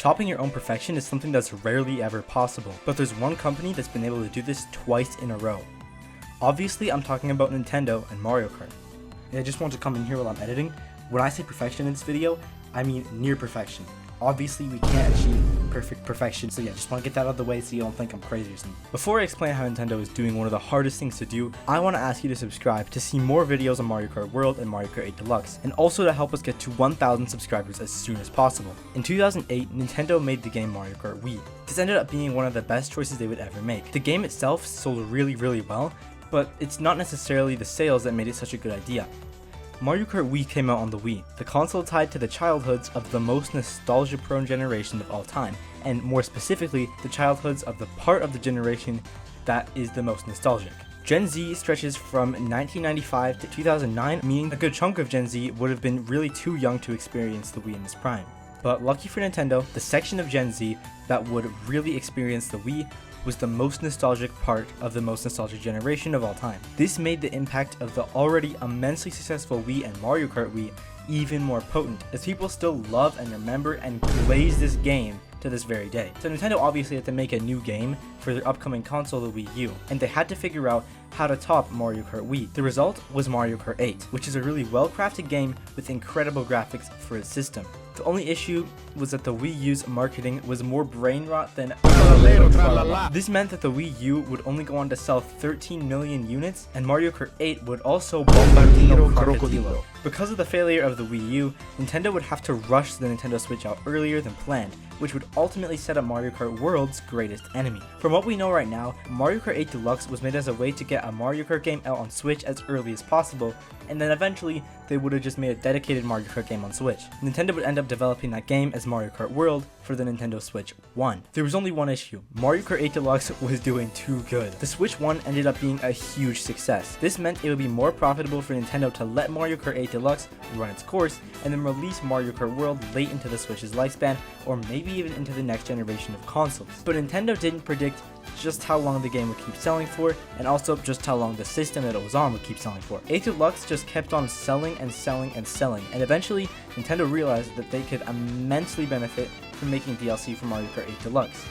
Topping your own perfection is something that's rarely ever possible, but there's one company that's been able to do this twice in a row. Obviously, I'm talking about Nintendo and Mario Kart. And I just want to come in here while I'm editing. When I say perfection in this video, I mean near perfection. Obviously, we can't achieve perfect perfection, so yeah, just want to get that out of the way so you don't think I'm crazy or something. Before I explain how Nintendo is doing one of the hardest things to do, I want to ask you to subscribe to see more videos on Mario Kart World and Mario Kart 8 Deluxe, and also to help us get to 1,000 subscribers as soon as possible. In 2008, Nintendo made the game Mario Kart Wii. This ended up being one of the best choices they would ever make. The game itself sold really well, but it's not necessarily the sales that made it such a good idea. Mario Kart Wii came out on the Wii, the console tied to the childhoods of the most nostalgia-prone generation of all time, and more specifically, the childhoods of the part of the generation that is the most nostalgic. Gen Z stretches from 1995 to 2009, meaning a good chunk of Gen Z would have been really too young to experience the Wii in its prime. But lucky for Nintendo, the section of Gen Z that would really experience the Wii was the most nostalgic part of the most nostalgic generation of all time. This made the impact of the already immensely successful Wii and Mario Kart Wii even more potent, as people still love and remember and glaze this game to this very day. So Nintendo obviously had to make a new game for their upcoming console, the Wii U, and they had to figure out how to top Mario Kart Wii. The result was Mario Kart 8, which is a really well-crafted game with incredible graphics for its system. The only issue was that the Wii U's marketing was more brain rot than This meant that the Wii U would only go on to sell 13 million units, and Mario Kart 8 would also bombardiro crocodilo. Because of the failure of the Wii U, Nintendo would have to rush the Nintendo Switch out earlier than planned, which would ultimately set up Mario Kart World's greatest enemy. From what we know right now, Mario Kart 8 Deluxe was made as a way to get a Mario Kart game out on Switch as early as possible, and then eventually they would have just made a dedicated Mario Kart game on Switch. Nintendo would end up developing that game as Mario Kart World for the Nintendo Switch 1. There was only one issue: Mario Kart 8 Deluxe was doing too good. The Switch 1 ended up being a huge success. This meant it would be more profitable for Nintendo to let Mario Kart 8 Deluxe run its course and then release Mario Kart World late into the Switch's lifespan, or maybe even into the next generation of consoles. But Nintendo didn't predict just how long the game would keep selling for, and also just how long the system that it was on would keep selling for. 8 Deluxe just kept on selling and selling and selling, and eventually Nintendo realized that they could immensely benefit from making DLC for Mario Kart 8 Deluxe.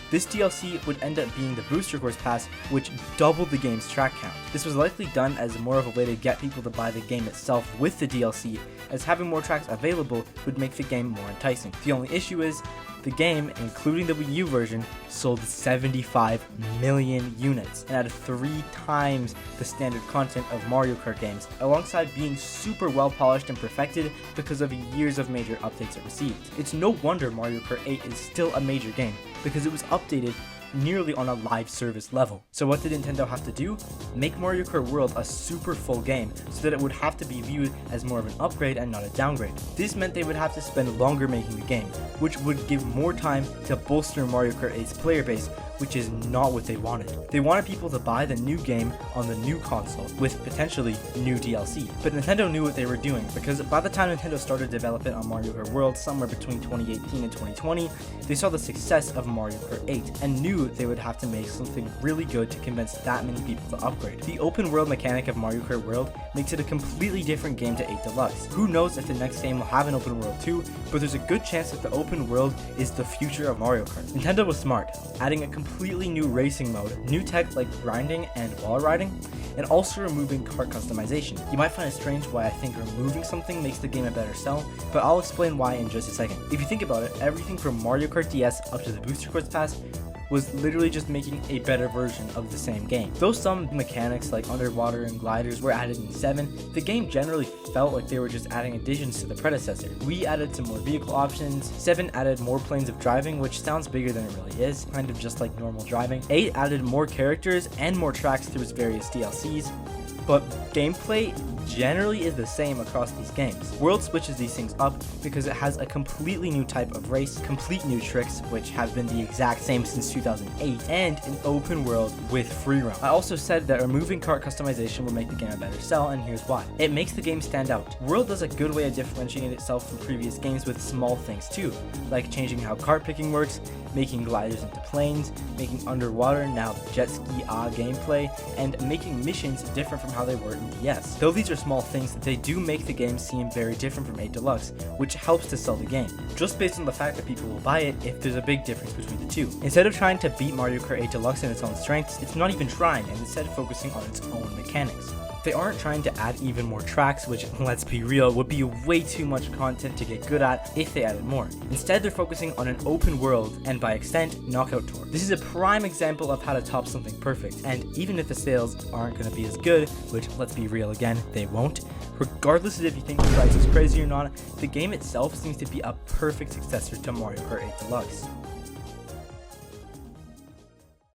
This DLC would end up being the Booster Course Pass, which doubled the game's track count. This was likely done as more of a way to get people to buy the game itself with the DLC, as having more tracks available would make the game more enticing. The only issue is, the game, including the Wii U version, sold 75 million units and had 3 times the standard content of Mario Kart games, alongside being super well polished and perfected because of years of major updates it received. It's no wonder Mario Kart 8 is still a major game, because it was updated nearly on a live service level. So what did Nintendo have to do? Make Mario Kart World a super full game so that it would have to be viewed as more of an upgrade and not a downgrade. This meant they would have to spend longer making the game, which would give more time to bolster Mario Kart 8's player base, which is not what they wanted. They wanted people to buy the new game on the new console with potentially new DLC. But Nintendo knew what they were doing, because by the time Nintendo started development on Mario Kart World somewhere between 2018 and 2020, they saw the success of Mario Kart 8 and knew they would have to make something really good to convince that many people to upgrade. The open world mechanic of Mario Kart World makes it a completely different game to 8 Deluxe. Who knows if the next game will have an open world too, but there's a good chance that the open world is the future of Mario Kart. Nintendo was smart, adding a completely new racing mode, new tech like grinding and wall riding, and also removing kart customization. You might find it strange why I think removing something makes the game a better sell, but I'll explain why in just a second. If you think about it, everything from Mario Kart DS up to the Booster Course Pass was literally just making a better version of the same game. Though some mechanics like underwater and gliders were added in 7, the game generally felt like they were just adding additions to the predecessor. We added some more vehicle options, 7 added more planes of driving, which sounds bigger than it really is, kind of just like normal driving. 8 added more characters and more tracks through its various DLCs, but gameplay generally is the same across these games. World switches these things up because it has a completely new type of race, complete new tricks, which have been the exact same since 2008, and an open world with free roam. I also said that removing kart customization will make the game a better sell, and here's why. It makes the game stand out. World does a good way of differentiating itself from previous games with small things too, like changing how kart picking works, making gliders into planes, making underwater now jet ski gameplay, and making missions different from how they were in DS. Though these are small things, they do make the game seem very different from 8 Deluxe, which helps to sell the game, just based on the fact that people will buy it if there's a big difference between the two. Instead of trying to beat Mario Kart 8 Deluxe in its own strengths, it's not even trying, and instead focusing on its own mechanics. They aren't trying to add even more tracks, which, let's be real, would be way too much content to get good at if they added more. Instead, they're focusing on an open world, and by extent, Knockout Tour. This is a prime example of how to top something perfect, and even if the sales aren't going to be as good, which, let's be real again, they won't, regardless of if you think the price is crazy or not, the game itself seems to be a perfect successor to Mario Kart 8 Deluxe.